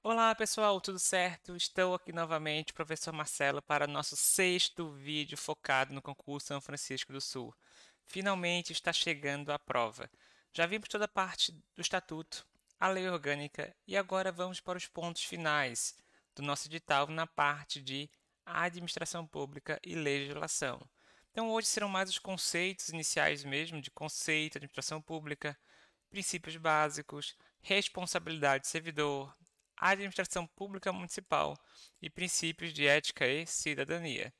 Olá pessoal, tudo certo? Estou aqui novamente, professor Marcelo, para nosso sexto vídeo focado no concurso São Francisco do Sul. Finalmente está chegando a prova. Já vimos toda a parte do estatuto, a lei orgânica e agora vamos para os pontos finais do nosso edital na parte de administração pública e legislação. Então hoje serão mais os conceitos iniciais mesmo, de conceito, administração pública, princípios básicos, responsabilidade do servidor, administração pública municipal e princípios de ética e cidadania.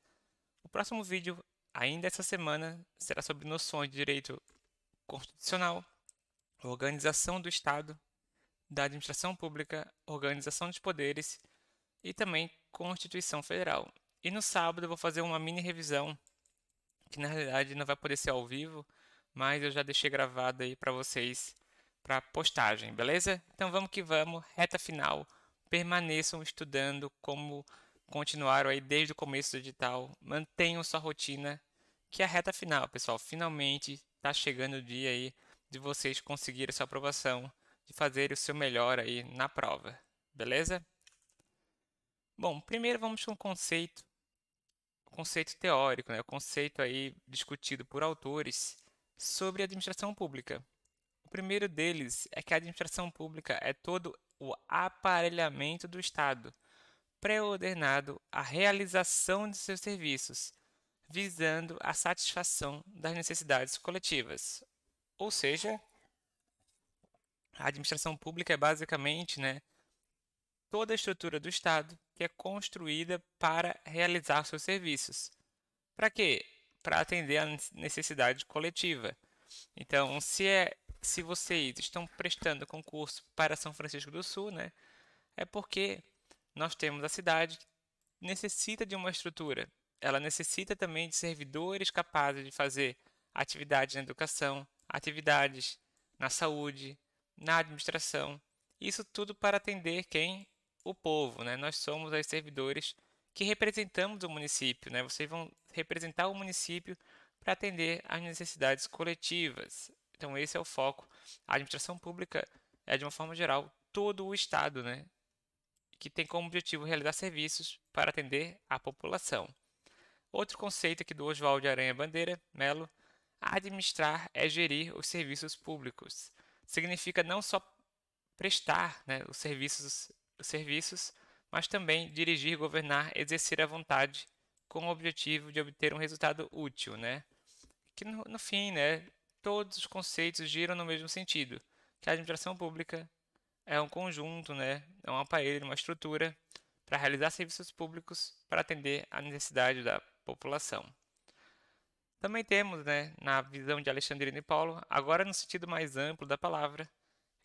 O próximo vídeo, ainda essa semana, será sobre noções de direito constitucional, organização do Estado, da administração pública, organização dos poderes e também Constituição Federal. E no sábado eu vou fazer uma mini revisão, que na realidade não vai poder ser ao vivo, mas eu já deixei gravado aí para vocês para postagem, beleza? Então vamos que vamos, reta final. Permaneçam estudando como continuaram aí desde o começo do edital. Mantenham sua rotina, que é a reta final, pessoal. Finalmente está chegando o dia aí de vocês conseguirem sua aprovação, de fazerem o seu melhor aí na prova, beleza? Bom, primeiro vamos com o conceito teórico, né? O conceito aí discutido por autores sobre administração pública. O primeiro deles é que a administração pública é todo o aparelhamento do Estado, pré-ordenado à realização de seus serviços, visando a satisfação das necessidades coletivas. Ou seja, a administração pública é basicamente, né, toda a estrutura do Estado que é construída para realizar seus serviços. Para quê? Para atender a necessidade coletiva. Então, se vocês estão prestando concurso para São Francisco do Sul, né, é porque nós temos a cidade que necessita de uma estrutura. Ela necessita também de servidores capazes de fazer atividades na educação, atividades na saúde, na administração. Isso tudo para atender quem? O povo, né? Nós somos os servidores que representamos o município, né? Vocês vão representar o município para atender às necessidades coletivas. Então esse é o foco. A administração pública é, de uma forma geral, todo o Estado, né? Que tem como objetivo realizar serviços para atender a população. Outro conceito aqui do Oswaldo de Aranha Bandeira, Melo, administrar é gerir os serviços públicos. Significa não só prestar, né, os serviços, mas também dirigir, governar, exercer a vontade com o objetivo de obter um resultado útil, né? Que no fim, né, todos os conceitos giram no mesmo sentido, que a administração pública é um conjunto, né, é um aparelho, uma estrutura para realizar serviços públicos para atender à necessidade da população. Também temos, né, na visão de Alexandrino e Paulo, agora no sentido mais amplo da palavra,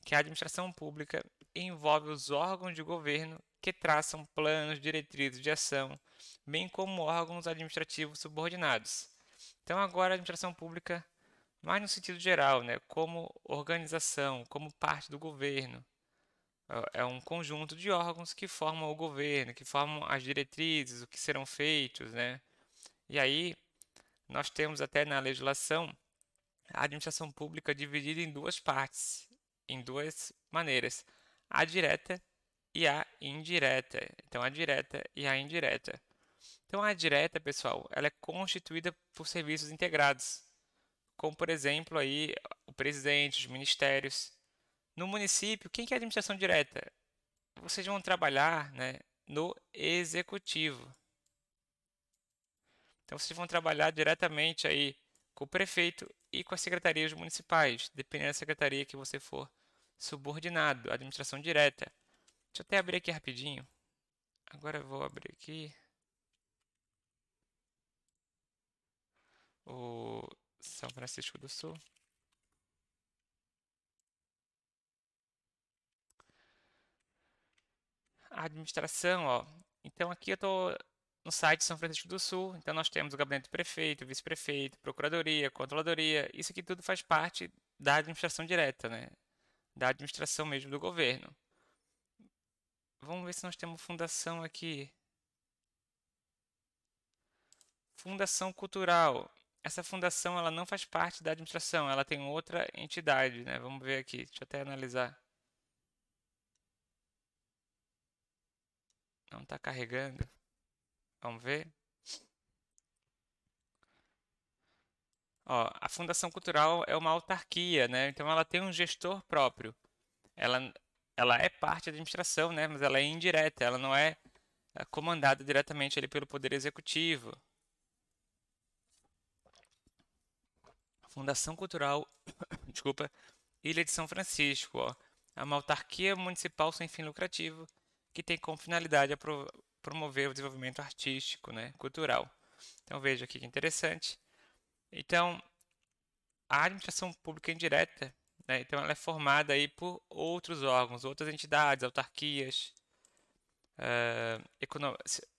que a administração pública envolve os órgãos de governo que traçam planos, diretrizes de ação, bem como órgãos administrativos subordinados. Então, agora a administração pública, mais no sentido geral, né, como organização, como parte do governo, é um conjunto de órgãos que formam o governo, que formam as diretrizes, o que serão feitos, né? E aí nós temos até na legislação a administração pública dividida em duas partes, em duas maneiras, a direta e a indireta. Então, a direta e a indireta. Então, a direta, pessoal, ela é constituída por serviços integrados, como por exemplo aí o presidente, os ministérios. No município, quem que é a administração direta? Vocês vão trabalhar, né, no executivo. Então vocês vão trabalhar diretamente aí com o prefeito e com as secretarias municipais, dependendo da secretaria que você for subordinado, administração direta. Deixa eu até abrir aqui rapidinho. Agora eu vou abrir aqui o São Francisco do Sul. A administração, ó. Então aqui eu estou no site de São Francisco do Sul. Então nós temos o gabinete do prefeito, vice-prefeito, procuradoria, controladoria. Isso aqui tudo faz parte da administração direta, né? Da administração mesmo do governo. Vamos ver se nós temos fundação aqui. Fundação Cultural. Essa fundação ela não faz parte da administração, ela tem outra entidade, né? Vamos ver aqui, deixa eu até analisar. Não está carregando. Vamos ver. Ó, a Fundação Cultural é uma autarquia, né? Então ela tem um gestor próprio. Ela, ela é parte da administração, né? Mas ela é indireta, ela não é comandada diretamente ali pelo Poder Executivo. Fundação Cultural, desculpa, Ilha de São Francisco, ó. É uma autarquia municipal sem fim lucrativo que tem como finalidade promover o desenvolvimento artístico, né, cultural. Então veja aqui que interessante. Então, a administração pública indireta, né, então ela é formada aí por outros órgãos, outras entidades, autarquias,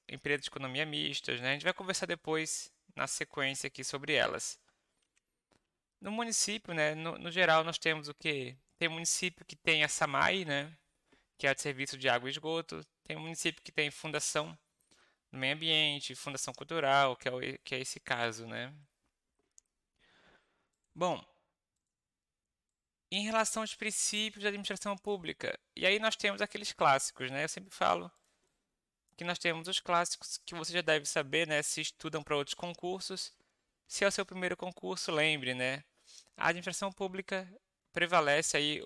empresas de economia mistas, né? A gente vai conversar depois na sequência aqui sobre elas. No município, né, no geral, nós temos o quê? Tem município que tem a SAMAI, né, que é o Serviço de Água e Esgoto. Tem um município que tem Fundação do Meio Ambiente, Fundação Cultural, que é esse caso, né? Bom, em relação aos princípios da administração pública, e aí nós temos aqueles clássicos, né? Eu sempre falo que nós temos os clássicos que você já deve saber, né? Se estudam para outros concursos. Se é o seu primeiro concurso, lembre, né? A administração pública prevalece aí,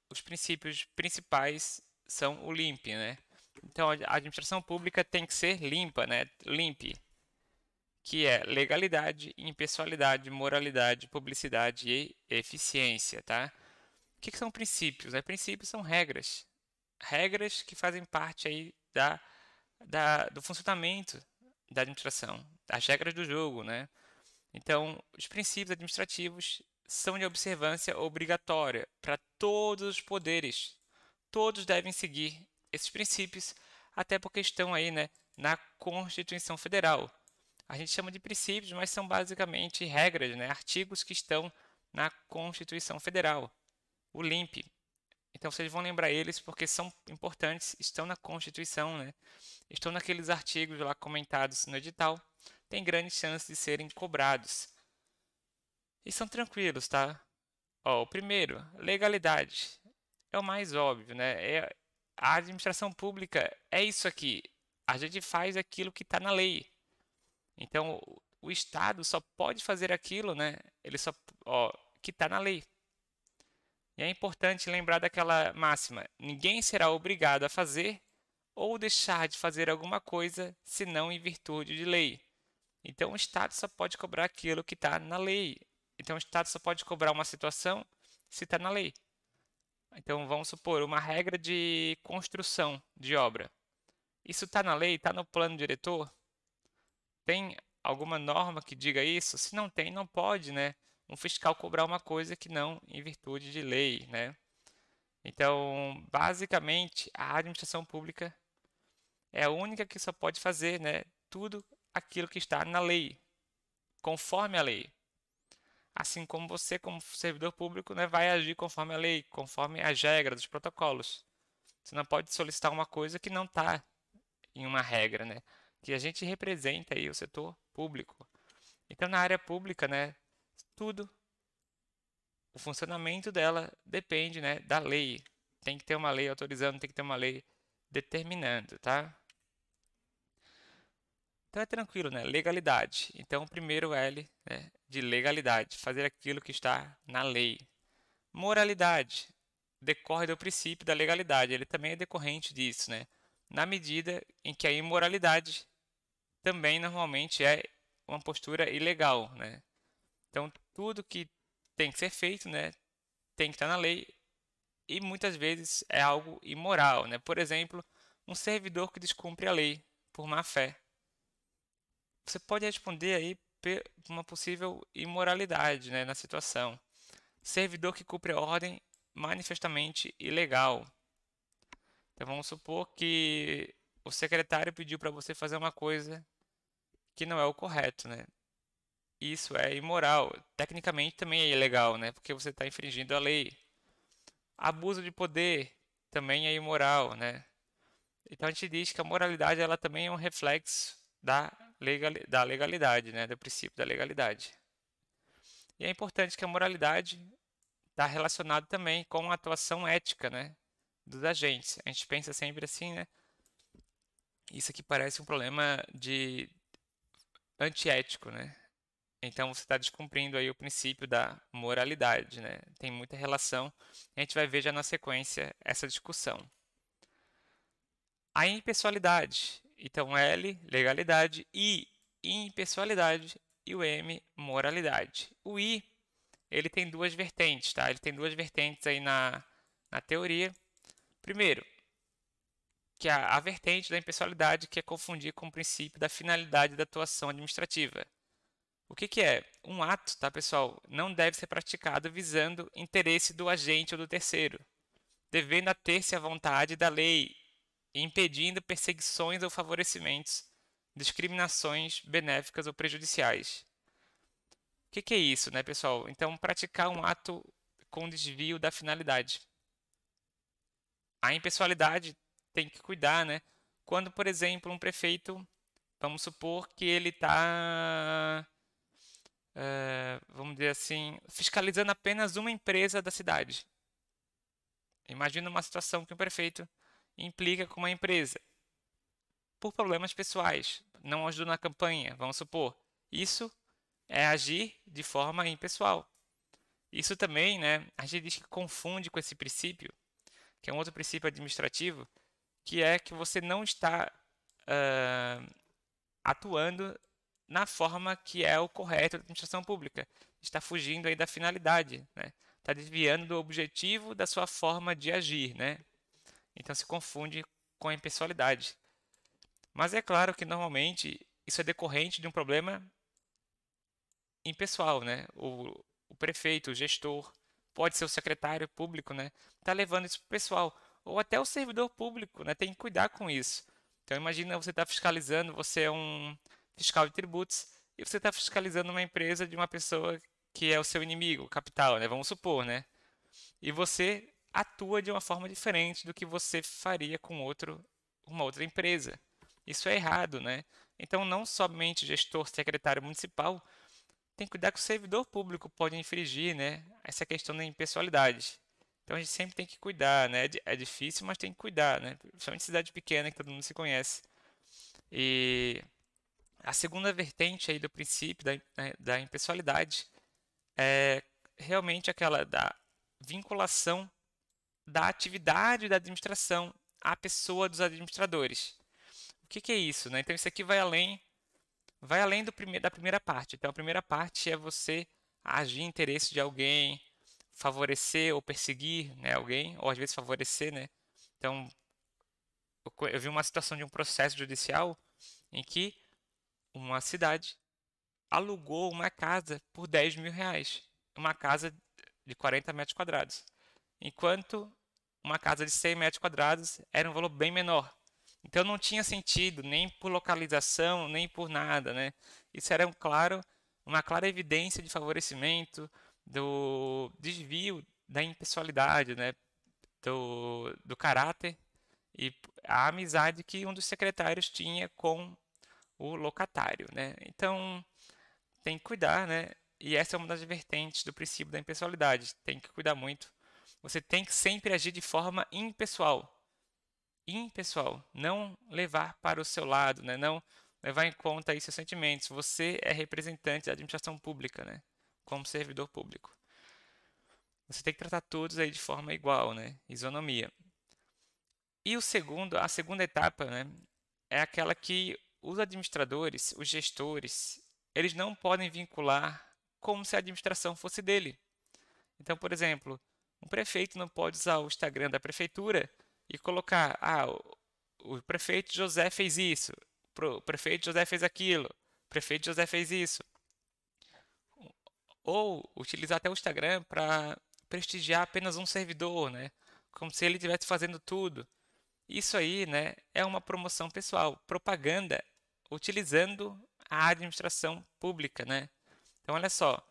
os princípios principais são o LIMP, né? Então a administração pública tem que ser limpa, né? LIMP, que é legalidade, impessoalidade, moralidade, publicidade e eficiência, tá? O que são princípios, né? Princípios são regras, regras que fazem parte aí do funcionamento da administração, as regras do jogo, né? Então, os princípios administrativos são de observância obrigatória para todos os poderes. Todos devem seguir esses princípios, até porque estão aí, né, na Constituição Federal. A gente chama de princípios, mas são basicamente regras, né, artigos que estão na Constituição Federal, o LIMP. Então vocês vão lembrar eles porque são importantes, estão na Constituição, né? Estão naqueles artigos lá comentados no edital, tem grande chance de serem cobrados. E são tranquilos, tá? Ó, o primeiro, legalidade. É o mais óbvio, né? A administração pública é isso aqui. A gente faz aquilo que está na lei. Então, o Estado só pode fazer aquilo, né? Ele só, ó, que está na lei. E é importante lembrar daquela máxima: ninguém será obrigado a fazer ou deixar de fazer alguma coisa senão em virtude de lei. Então, o Estado só pode cobrar aquilo que está na lei. Então, o Estado só pode cobrar uma situação se está na lei. Então, vamos supor, uma regra de construção de obra. Isso está na lei? Está no plano diretor? Tem alguma norma que diga isso? Se não tem, não pode, né? Um fiscal cobrar uma coisa que não em virtude de lei, né? Então, basicamente, a administração pública é a única que só pode fazer, né, tudo aquilo que está na lei, conforme a lei. Assim como você, como servidor público, né, vai agir conforme a lei, conforme as regras, os protocolos. Você não pode solicitar uma coisa que não está em uma regra, né? Que a gente representa aí o setor público. Então, na área pública, né, tudo, o funcionamento dela depende, né, da lei. Tem que ter uma lei autorizando, tem que ter uma lei determinando, tá? Então é tranquilo, né? Legalidade. Então, o primeiro L, né, de legalidade, fazer aquilo que está na lei. Moralidade decorre do princípio da legalidade, ele também é decorrente disso, né? Na medida em que a imoralidade também normalmente é uma postura ilegal, né? Então, tudo que tem que ser feito, né, tem que estar na lei e muitas vezes é algo imoral, né? Por exemplo, um servidor que descumpre a lei por má fé. Você pode responder aí por uma possível imoralidade, né, na situação. Servidor que cumpre a ordem manifestamente ilegal. Então vamos supor que o secretário pediu para você fazer uma coisa que não é o correto, né? Isso é imoral. Tecnicamente também é ilegal, né? Porque você está infringindo a lei. Abuso de poder também é imoral, né? Então a gente diz que a moralidade ela também é um reflexo da legalidade, né? Do princípio da legalidade. E é importante que a moralidade está relacionada também com a atuação ética, né, dos agentes. A gente pensa sempre assim, né? Isso aqui parece um problema de antiético, né? Então você está descumprindo aí o princípio da moralidade, né? Tem muita relação. A gente vai ver já na sequência essa discussão. A impessoalidade. Então L, legalidade, I, impessoalidade e o M, moralidade. O I, ele tem duas vertentes, tá? Ele tem duas vertentes aí na teoria. Primeiro, que é a vertente da impessoalidade, que é confundir com o princípio da finalidade da atuação administrativa. O que é? Um ato, tá, pessoal, não deve ser praticado visando interesse do agente ou do terceiro, devendo ater-se à vontade da lei, impedindo perseguições ou favorecimentos, discriminações benéficas ou prejudiciais. O que é isso, né, pessoal? Então, praticar um ato com desvio da finalidade. A impessoalidade tem que cuidar, né? Quando, por exemplo, um prefeito, vamos supor que ele está, vamos dizer assim, fiscalizando apenas uma empresa da cidade. Imagina uma situação que um prefeito implica com uma empresa por problemas pessoais, não ajudou na campanha, vamos supor. Isso é agir de forma impessoal. Isso também, né, a gente diz que confunde com esse princípio, que é um outro princípio administrativo, que é que você não está atuando na forma que é o correto da administração pública. Está fugindo aí da finalidade, né? Está desviando do objetivo da sua forma de agir, né? Então se confunde com a impessoalidade. Mas é claro que normalmente isso é decorrente de um problema impessoal, né? O prefeito, o gestor, pode ser o secretário público, né? Está levando isso para o pessoal. Ou até o servidor público, né? Tem que cuidar com isso. Então imagina você está fiscalizando, você é um fiscal de tributos, e você está fiscalizando uma empresa de uma pessoa que é o seu inimigo, o capital, né? Vamos supor, né? E você atua de uma forma diferente do que você faria com uma outra empresa. Isso é errado, né? Então, não somente gestor, secretário municipal, tem que cuidar que o servidor público pode infringir, né? Essa questão da impessoalidade. Então, a gente sempre tem que cuidar, né? É difícil, mas tem que cuidar, né? Principalmente cidade pequena, que todo mundo se conhece. E a segunda vertente aí do princípio da impessoalidade é realmente aquela da vinculação da atividade da administração à pessoa dos administradores. O que é isso, né? Então isso aqui vai além da primeira parte. Então a primeira parte é você agir em interesse de alguém, favorecer ou perseguir, né, alguém, ou às vezes favorecer, né? Então eu vi uma situação de um processo judicial em que uma cidade alugou uma casa por 10 mil reais, uma casa de 40 metros quadrados, enquanto uma casa de 100 metros quadrados era um valor bem menor. Então não tinha sentido nem por localização, nem por nada, né? Isso era uma clara evidência de favorecimento, do desvio da impessoalidade, né? Do caráter e a amizade que um dos secretários tinha com o locatário, né? Então tem que cuidar, né? E essa é uma das vertentes do princípio da impessoalidade. Tem que cuidar muito. Você tem que sempre agir de forma impessoal. Impessoal, não levar para o seu lado, né? Não levar em conta aí seus sentimentos. Você é representante da administração pública, né? Como servidor público. Você tem que tratar todos aí de forma igual, né? Isonomia. E a segunda etapa, né, é aquela que os administradores, os gestores, eles não podem vincular como se a administração fosse dele. Então, por exemplo, um prefeito não pode usar o Instagram da prefeitura e colocar, o prefeito José fez isso, o prefeito José fez aquilo, o prefeito José fez isso. Ou utilizar até o Instagram para prestigiar apenas um servidor, né? Como se ele estivesse fazendo tudo. Isso aí, né, é uma promoção pessoal, propaganda utilizando a administração pública, né? Então, olha só,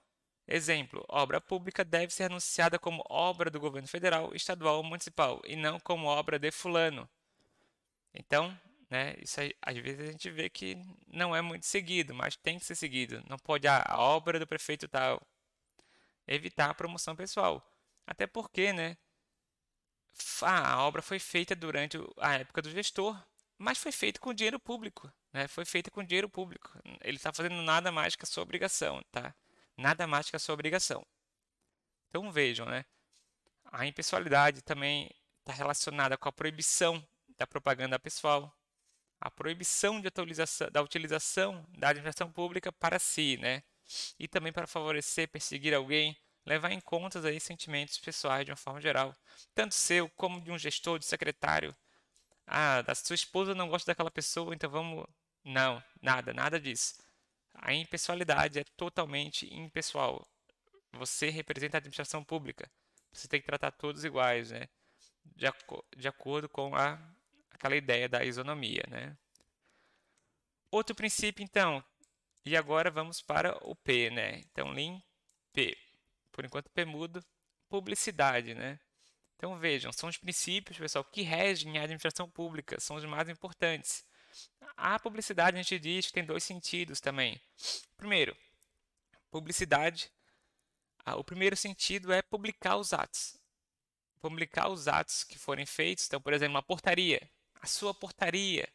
exemplo, obra pública deve ser anunciada como obra do governo federal, estadual ou municipal, e não como obra de fulano. Então, né, isso aí, às vezes a gente vê que não é muito seguido, mas tem que ser seguido. Não pode a obra do prefeito tal. Evitar a promoção pessoal. Até porque, né, a obra foi feita durante a época do gestor, mas foi feito com dinheiro público, né? Foi feito com dinheiro público. Ele está fazendo nada mais que a sua obrigação, tá? Nada mais que a sua obrigação. Então vejam, né? A impessoalidade também está relacionada com a proibição da propaganda pessoal, a proibição da utilização da administração pública para si, né? E também para favorecer, perseguir alguém, levar em conta aí sentimentos pessoais de uma forma geral, tanto seu como de um gestor, de secretário. Ah, a sua esposa não gosta daquela pessoa, então vamos. Não, nada disso. A impessoalidade é totalmente impessoal. Você representa a administração pública. Você tem que tratar todos iguais, né? De acordo com aquela ideia da isonomia, né? Outro princípio, então, e agora vamos para o P, né? Então, Lean P. Por enquanto, P mudo. Publicidade, né? Então, vejam, são os princípios, pessoal, que regem a administração pública, são os mais importantes. A publicidade, a gente diz que tem dois sentidos também. Primeiro, publicidade, o primeiro sentido é publicar os atos. Publicar os atos que forem feitos. Então, por exemplo, uma portaria, a sua portaria,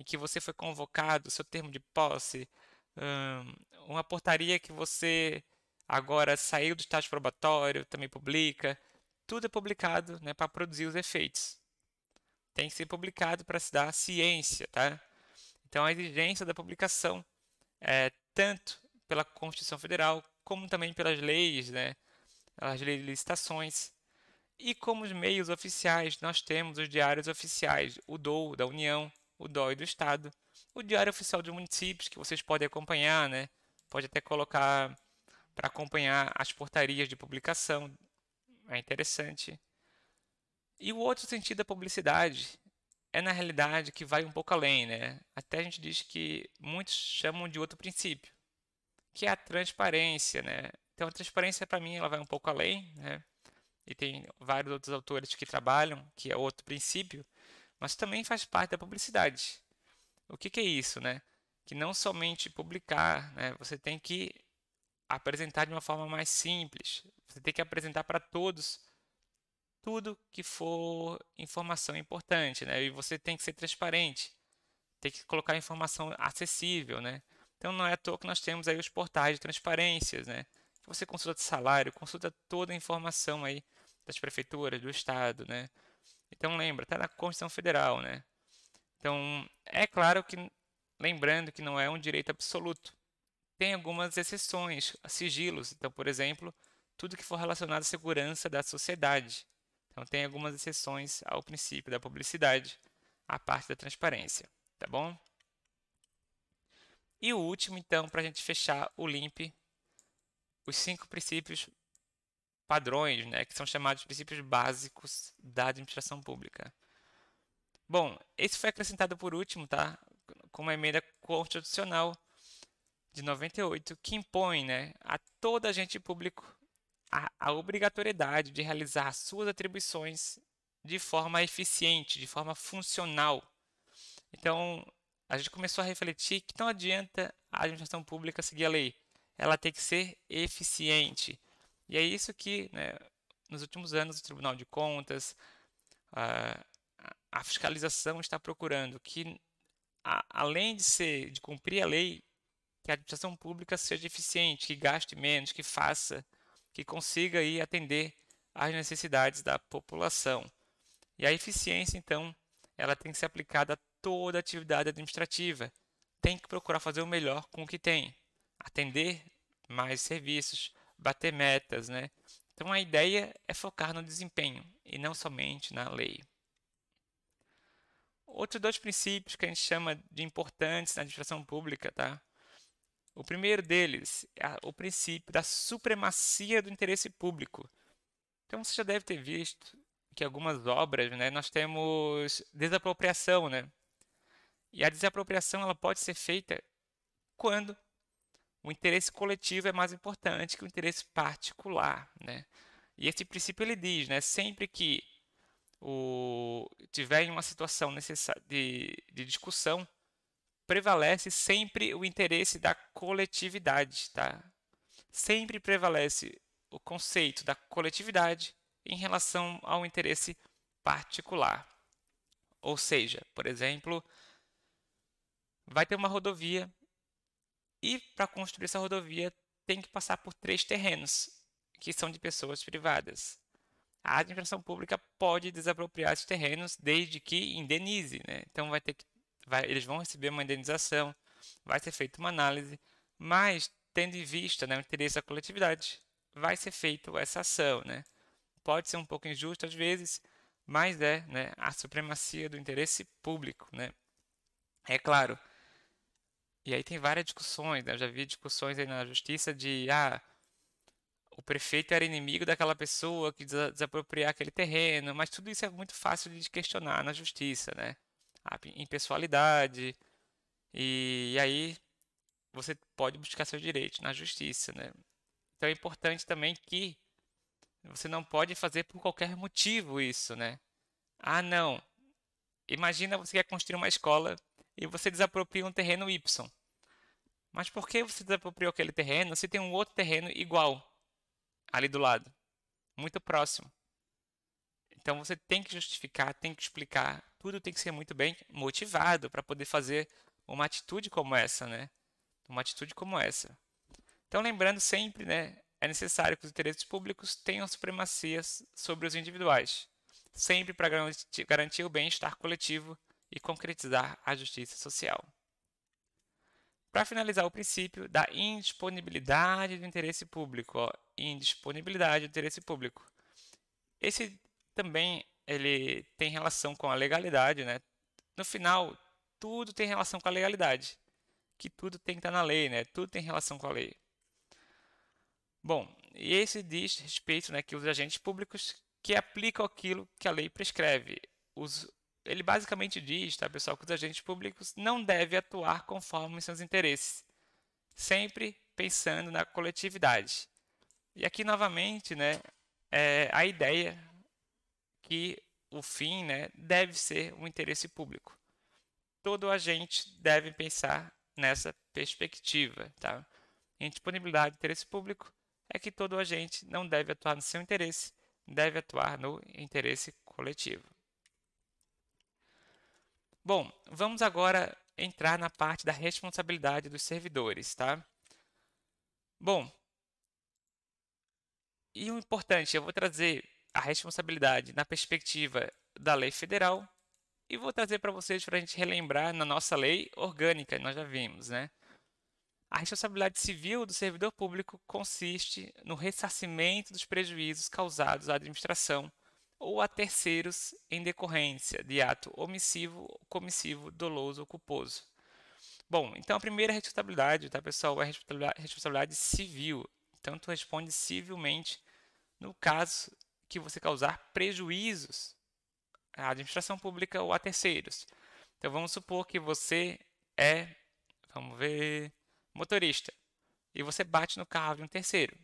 em que você foi convocado, o seu termo de posse, uma portaria que você agora saiu do estágio probatório, também publica. Tudo é publicado, né, para produzir os efeitos. Tem que ser publicado para se dar a ciência, tá? Então, a exigência da publicação é tanto pela Constituição Federal, como também pelas leis, né, as leis de licitações. E como os meios oficiais, nós temos os diários oficiais, o DOU da União, o DOI do Estado, o Diário Oficial dos Municípios, que vocês podem acompanhar, né? Pode até colocar para acompanhar as portarias de publicação, é interessante. E o outro sentido da publicidade é, na realidade, que vai um pouco além, né? Até a gente diz que muitos chamam de outro princípio, que é a transparência, né? Então, a transparência, para mim, ela vai um pouco além, né? E tem vários outros autores que trabalham, que é outro princípio, mas também faz parte da publicidade. O que é isso, né? Que não somente publicar, né? Você tem que apresentar de uma forma mais simples. Você tem que apresentar para todos tudo que for informação importante, né? E você tem que ser transparente, tem que colocar informação acessível, né? Então não é à toa que nós temos aí os portais de transparências, né? Você consulta salário, consulta toda a informação aí das prefeituras, do estado, né? Então lembra, está na Constituição Federal, né? Então é claro que, lembrando que não é um direito absoluto, tem algumas exceções, sigilos. Então, por exemplo, tudo que for relacionado à segurança da sociedade. Então, tem algumas exceções ao princípio da publicidade, à parte da transparência, tá bom? E o último, então, para a gente fechar o LIMP, os 5 princípios padrões, né, que são chamados princípios básicos da administração pública. Bom, esse foi acrescentado por último, tá? Com uma emenda constitucional de 98, que impõe, né, a todo agente público a obrigatoriedade de realizar suas atribuições de forma eficiente, de forma funcional. Então, a gente começou a refletir que não adianta a administração pública seguir a lei, ela tem que ser eficiente. E é isso que, né, nos últimos anos, o Tribunal de Contas, a fiscalização está procurando que, além de cumprir a lei, que a administração pública seja eficiente, que gaste menos, que faça, que consiga aí atender às necessidades da população. E a eficiência, então, ela tem que ser aplicada a toda a atividade administrativa. Tem que procurar fazer o melhor com o que tem, atender mais serviços, bater metas, né? Então a ideia é focar no desempenho e não somente na lei. Outros 2 princípios que a gente chama de importantes na administração pública, tá? O primeiro deles é o princípio da supremacia do interesse público. Então você já deve ter visto que algumas obras, né, nós temos desapropriação, né? E a desapropriação ela pode ser feita quando o interesse coletivo é mais importante que o interesse particular, né? E esse princípio ele diz, né, sempre que tiver em uma situação de discussão, prevalece sempre o interesse da coletividade, tá? Sempre prevalece o conceito da coletividade em relação ao interesse particular. Ou seja, por exemplo, vai ter uma rodovia e para construir essa rodovia tem que passar por 3 terrenos que são de pessoas privadas. A administração pública pode desapropriar esses terrenos desde que indenize, né? Então eles vão receber uma indenização, vai ser feita uma análise, mas tendo em vista, né, o interesse da coletividade, vai ser feita essa ação, né? Pode ser um pouco injusto às vezes, mas é, né, a supremacia do interesse público, né? É claro. E aí tem várias discussões, né? Eu já vi discussões aí na justiça de o prefeito era inimigo daquela pessoa que desapropriar aquele terreno, mas tudo isso é muito fácil de questionar na justiça, né? A impessoalidade, e aí você pode buscar seus direitos na justiça, né? Então é importante também que você não pode fazer por qualquer motivo isso, né? Ah, não. Imagina você quer construir uma escola e você desapropria um terreno Y. Mas por que você desapropriou aquele terreno se tem um outro terreno igual ali do lado, muito próximo? Então você tem que justificar, tem que explicar, tudo tem que ser muito bem motivado para poder fazer uma atitude como essa, né? Uma atitude como essa. Então lembrando sempre, né, é necessário que os interesses públicos tenham supremacia sobre os individuais, sempre para garantir o bem-estar coletivo e concretizar a justiça social. Para finalizar, o princípio da indisponibilidade do interesse público, ó, indisponibilidade do interesse público. Esse também ele tem relação com a legalidade, né? No final, tudo tem relação com a legalidade, que tudo tem que estar na lei, né? Tudo tem relação com a lei. Bom, e esse diz respeito, né, que os agentes públicos que aplicam aquilo que a lei prescreve. Ele basicamente diz, tá, pessoal, que os agentes públicos não devem atuar conforme seus interesses, sempre pensando na coletividade. E aqui novamente, né, a ideia que o fim, né, deve ser o interesse público. Todo agente deve pensar nessa perspectiva, tá? Indisponibilidade do interesse público é que todo agente não deve atuar no seu interesse, deve atuar no interesse coletivo. Bom, vamos agora entrar na parte da responsabilidade dos servidores, tá? Bom, e o importante, eu vou trazer a responsabilidade na perspectiva da lei federal e vou trazer para vocês para a gente relembrar na nossa lei orgânica, nós já vimos, né? A responsabilidade civil do servidor público consiste no ressarcimento dos prejuízos causados à administração ou a terceiros em decorrência de ato omissivo, comissivo, doloso ou culposo. Bom, então a primeira responsabilidade, tá, pessoal, é a responsabilidade civil. Então, tu responde civilmente no caso que você causar prejuízos à administração pública ou a terceiros. Então, vamos supor que você vamos ver, motorista, e você bate no carro de um terceiro.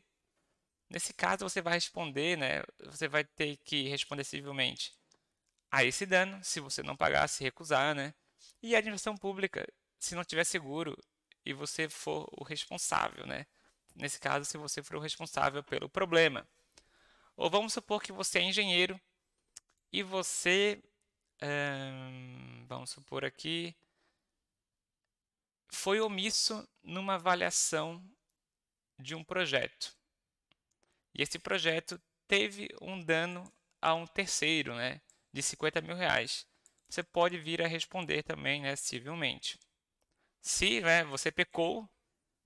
Nesse caso, você vai responder, né? Você vai ter que responder civilmente a esse dano, se você não pagar, se recusar, né? E a administração pública, se não tiver seguro e você for o responsável, né? Nesse caso, se você for o responsável pelo problema. Ou vamos supor que você é engenheiro e você, vamos supor aqui, foi omisso numa avaliação de um projeto. E esse projeto teve um dano a um terceiro, né, de 50 mil reais. Você pode vir a responder também, né, civilmente. Se, né, você pecou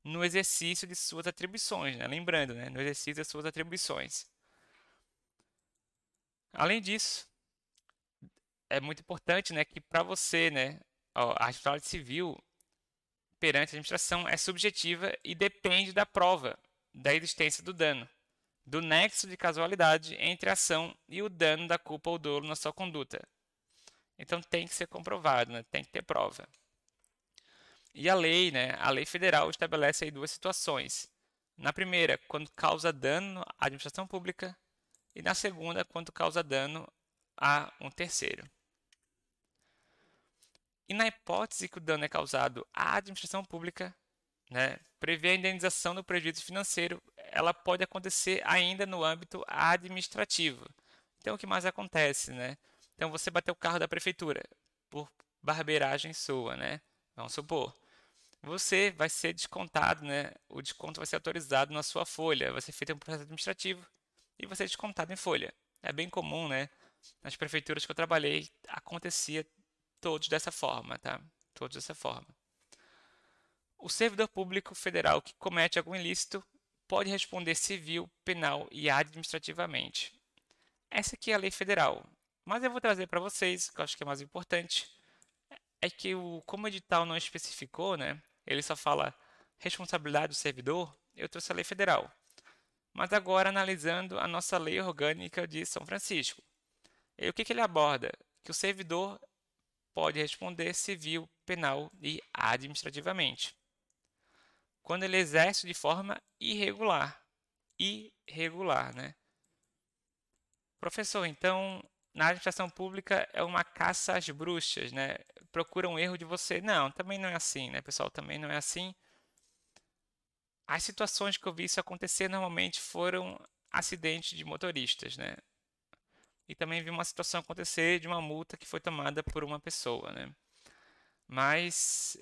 no exercício de suas atribuições, né, lembrando, né, no exercício das suas atribuições. Além disso, é muito importante, né, que para você, né, a responsabilidade civil perante a administração é subjetiva e depende da prova da existência do dano, do nexo de casualidade entre a ação e o dano da culpa ou dolo na sua conduta. Então tem que ser comprovado, né? Tem que ter prova. E a lei, né? A lei federal estabelece aí duas situações. Na primeira, quando causa dano à administração pública, e na segunda, quando causa dano a um terceiro. E na hipótese que o dano é causado à administração pública, né, prevê a indenização do prejuízo financeiro, ela pode acontecer ainda no âmbito administrativo. Então, o que mais acontece, né? Então, você bateu o carro da prefeitura, por barbeiragem sua, né? Vamos supor, você vai ser descontado, né? O desconto vai ser autorizado na sua folha, vai ser feito um processo administrativo e vai ser descontado em folha. É bem comum, né? Nas prefeituras que eu trabalhei, acontecia todos dessa forma, tá? Todos dessa forma. O servidor público federal que comete algum ilícito pode responder civil, penal e administrativamente. Essa aqui é a lei federal, mas eu vou trazer para vocês, que eu acho que é mais importante, é que como o edital não especificou, né? Ele só fala responsabilidade do servidor, eu trouxe a lei federal. Mas agora analisando a nossa lei orgânica de São Francisco. E o que ele aborda? Que o servidor pode responder civil, penal e administrativamente quando ele exerce de forma irregular. Irregular, né? Professor, então, na administração pública é uma caça às bruxas, né? Procura um erro de você. Não, também não é assim, né, pessoal? Também não é assim. As situações que eu vi isso acontecer normalmente foram acidentes de motoristas, né? E também vi uma situação acontecer de uma multa que foi tomada por uma pessoa, né? Mas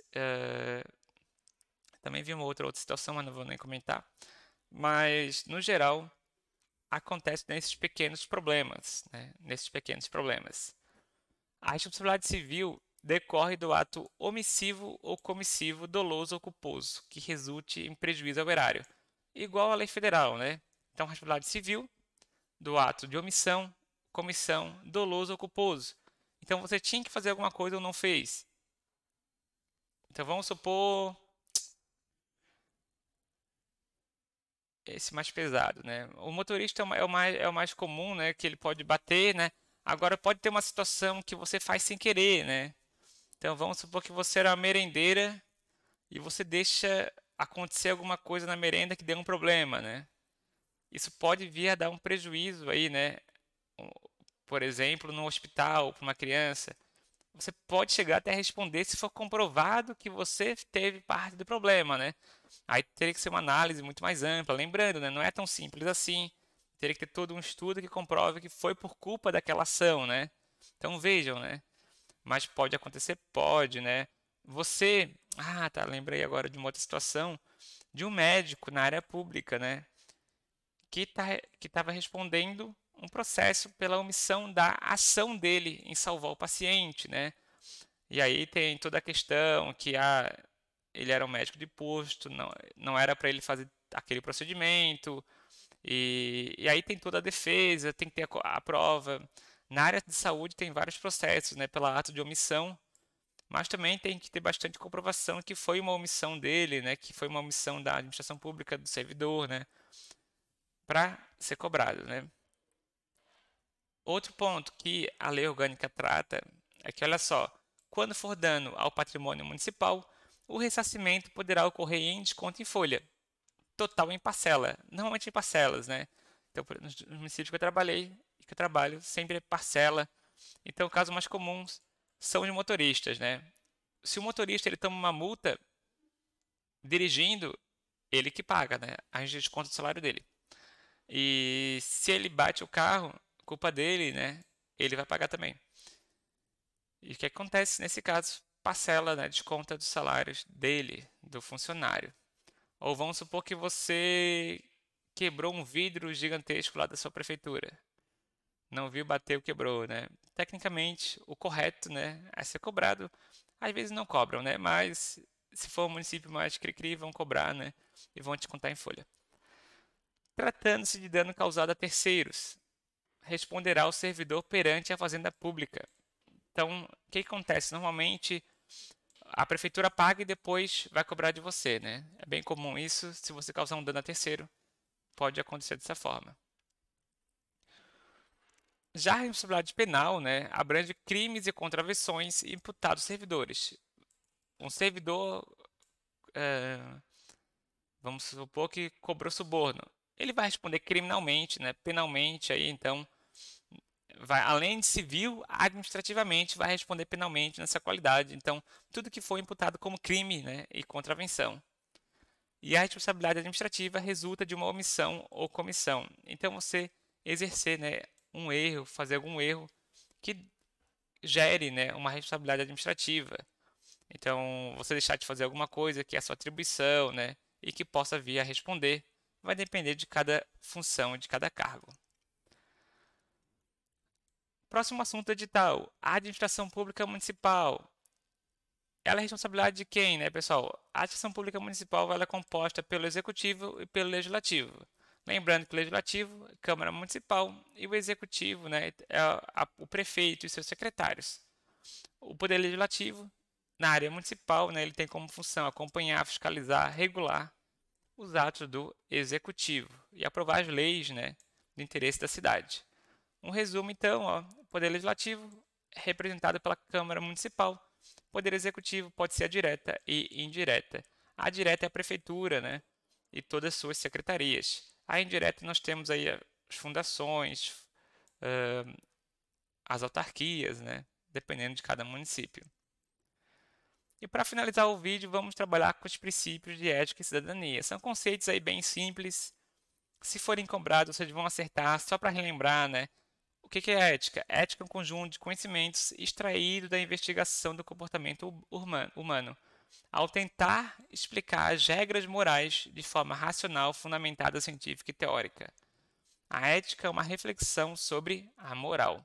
também vi uma outra situação, mas não vou nem comentar. Mas, no geral, acontece nesses pequenos problemas, né? Nesses pequenos problemas. A responsabilidade civil decorre do ato omissivo ou comissivo, doloso ou culposo, que resulte em prejuízo ao erário, igual à lei federal, né? Então, a responsabilidade civil do ato de omissão, comissão, doloso ou culposo. Então, você tinha que fazer alguma coisa ou não fez. Então, vamos supor esse mais pesado, né? O motorista é o mais comum, né? Que ele pode bater, né? Agora pode ter uma situação que você faz sem querer, né? Então vamos supor que você era uma merendeira e você deixa acontecer alguma coisa na merenda que deu um problema, né? Isso pode vir a dar um prejuízo aí, né? Por exemplo, no hospital para uma criança. Você pode chegar até a responder se for comprovado que você teve parte do problema, né? Aí teria que ser uma análise muito mais ampla. Lembrando, né? Não é tão simples assim. Teria que ter todo um estudo que comprove que foi por culpa daquela ação, né? Então vejam, né? Mas pode acontecer? Pode, né? Você. Ah, tá. Lembrei agora de uma outra situação de um médico na área pública, né? Que estava respondendo um processo pela omissão da ação dele em salvar o paciente, né? E aí tem toda a questão que ele era um médico de posto, não era para ele fazer aquele procedimento, e aí tem toda a defesa, tem que ter a prova. Na área de saúde tem vários processos, né, pela ato de omissão, mas também tem que ter bastante comprovação que foi uma omissão dele, né, que foi uma omissão da administração pública, do servidor, né, para ser cobrado, né. Outro ponto que a lei orgânica trata é que, olha só, quando for dano ao patrimônio municipal, o ressarcimento poderá ocorrer em desconto em folha, total em parcela, normalmente em parcelas, né? Então, nos municípios que eu trabalhei e que eu trabalho, sempre é parcela. Então, casos mais comuns são os motoristas, né? Se o motorista ele toma uma multa dirigindo, ele que paga, né? A gente desconta do salário dele. E se ele bate o carro, culpa dele, né? Ele vai pagar também. E o que acontece nesse caso? Parcela, né? Desconta dos salários dele, do funcionário. Ou vamos supor que você quebrou um vidro gigantesco lá da sua prefeitura. Não viu, bateu, quebrou, né? Tecnicamente, o correto, né, é ser cobrado. Às vezes não cobram, né? Mas se for um município mais cri-cri, vão cobrar, né? E vão te contar em folha. Tratando-se de dano causado a terceiros, responderá o servidor perante a Fazenda Pública. Então, o que acontece? Normalmente, a prefeitura paga e depois vai cobrar de você, né? É bem comum isso. Se você causar um dano a terceiro, pode acontecer dessa forma. Já a responsabilidade penal, né, abrange crimes e contravenções imputados aos servidores. Um servidor, vamos supor que cobrou suborno, ele vai responder criminalmente, né, penalmente, aí então vai além de civil, administrativamente vai responder penalmente nessa qualidade. Então, tudo que for imputado como crime, né, e contravenção. E a responsabilidade administrativa resulta de uma omissão ou comissão. Então, você exercer, né, um erro, fazer algum erro que gere, né, uma responsabilidade administrativa. Então, você deixar de fazer alguma coisa que é a sua atribuição, né, e que possa vir a responder, vai depender de cada função, de cada cargo. Próximo assunto edital, a administração pública municipal. Ela é responsabilidade de quem, né, pessoal? A administração pública municipal ela é composta pelo Executivo e pelo Legislativo. Lembrando que o Legislativo, Câmara Municipal, e o Executivo, né, é o prefeito e seus secretários. O Poder Legislativo, na área municipal, né, ele tem como função acompanhar, fiscalizar, regular os atos do Executivo e aprovar as leis, né, do interesse da cidade. Um resumo, então, ó, o Poder Legislativo é representado pela Câmara Municipal. O Poder Executivo pode ser a direta e indireta. A direta é a Prefeitura, né, e todas as suas secretarias. A indireta nós temos aí as fundações, as autarquias, né, dependendo de cada município. E para finalizar o vídeo, vamos trabalhar com os princípios de ética e cidadania. São conceitos aí bem simples. Se forem cobrados, vocês vão acertar, só para relembrar, né? O que é ética? Ética é um conjunto de conhecimentos extraído da investigação do comportamento humano, ao tentar explicar as regras morais de forma racional, fundamentada, científica e teórica. A ética é uma reflexão sobre a moral.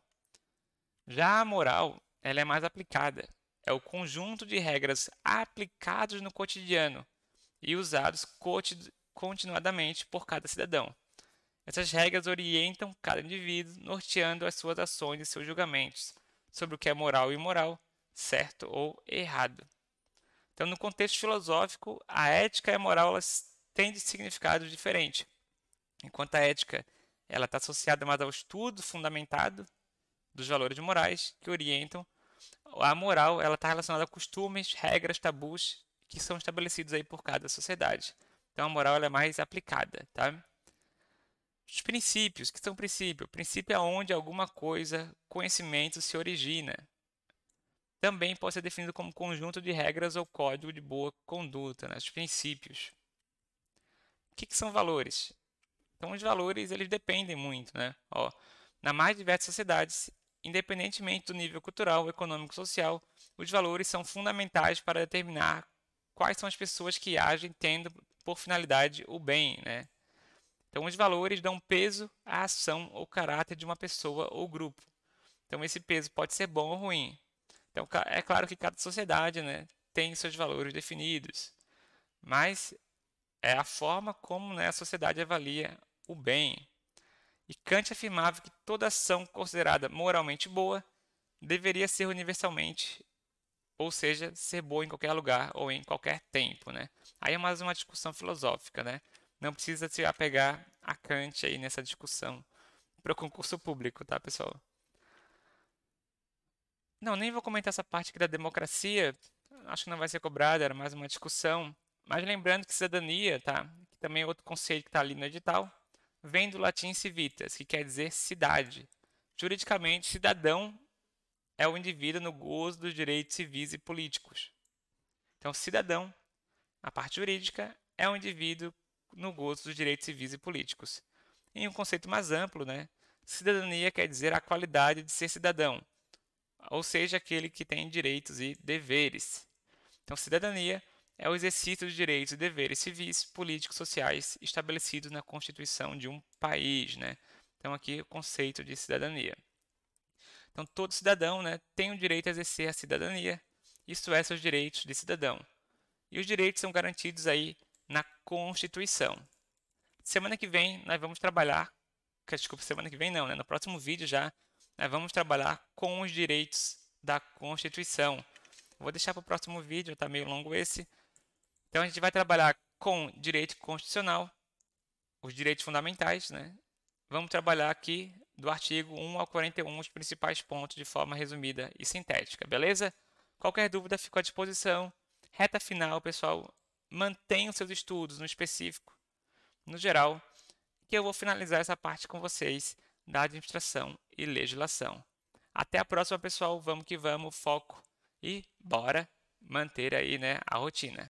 Já a moral, ela é mais aplicada. É o conjunto de regras aplicados no cotidiano e usados continuadamente por cada cidadão. Essas regras orientam cada indivíduo, norteando as suas ações e seus julgamentos sobre o que é moral e imoral, certo ou errado. Então, no contexto filosófico, a ética e a moral elas têm significados diferentes. Enquanto a ética ela está associada mais ao estudo fundamentado dos valores morais que orientam, a moral ela está relacionada a costumes, regras, tabus que são estabelecidos aí por cada sociedade. Então, a moral ela é mais aplicada, tá? Os princípios, que são princípios? O princípio é onde alguma coisa, conhecimento se origina. Também pode ser definido como conjunto de regras ou código de boa conduta, né? Os princípios. O que são valores? Então, os valores eles dependem muito, né? Ó, na mais diversas sociedades, independentemente do nível cultural, econômico e social, os valores são fundamentais para determinar quais são as pessoas que agem tendo por finalidade o bem, né? Então, os valores dão peso à ação ou caráter de uma pessoa ou grupo. Então, esse peso pode ser bom ou ruim. Então, é claro que cada sociedade, né, tem seus valores definidos, mas é a forma como, né, a sociedade avalia o bem. E Kant afirmava que toda ação considerada moralmente boa deveria ser universalmente, ou seja, ser boa em qualquer lugar ou em qualquer tempo, né? Aí é mais uma discussão filosófica, né? Não precisa se apegar a Kant aí nessa discussão para o concurso público, tá, pessoal? Não, nem vou comentar essa parte aqui da democracia. Acho que não vai ser cobrada, era mais uma discussão. Mas lembrando que cidadania, tá? Que também é outro conceito que está ali no edital, vem do latim civitas, que quer dizer cidade. Juridicamente, cidadão é o indivíduo no gozo dos direitos civis e políticos. Então, cidadão, na parte jurídica, é um indivíduo no gozo dos direitos civis e políticos. Em um conceito mais amplo, né, cidadania quer dizer a qualidade de ser cidadão, ou seja, aquele que tem direitos e deveres. Então, cidadania é o exercício dos direitos e deveres civis, políticos, sociais estabelecidos na Constituição de um país, né? Então, aqui o conceito de cidadania. Então, todo cidadão, né, tem o direito a exercer a cidadania, isto é, seus direitos de cidadão. E os direitos são garantidos aí na Constituição. Semana que vem nós vamos trabalhar, desculpa, semana que vem não, né? No próximo vídeo já nós vamos trabalhar com os direitos da Constituição. Vou deixar para o próximo vídeo, está meio longo esse. Então a gente vai trabalhar com direito constitucional, os direitos fundamentais, né? Vamos trabalhar aqui do artigo 1 ao 41 os principais pontos de forma resumida e sintética, beleza? Qualquer dúvida fico à disposição. Reta final, pessoal, mantenham seus estudos no específico, no geral, que eu vou finalizar essa parte com vocês da administração e legislação. Até a próxima, pessoal. Vamos que vamos, foco e bora manter aí, né, a rotina.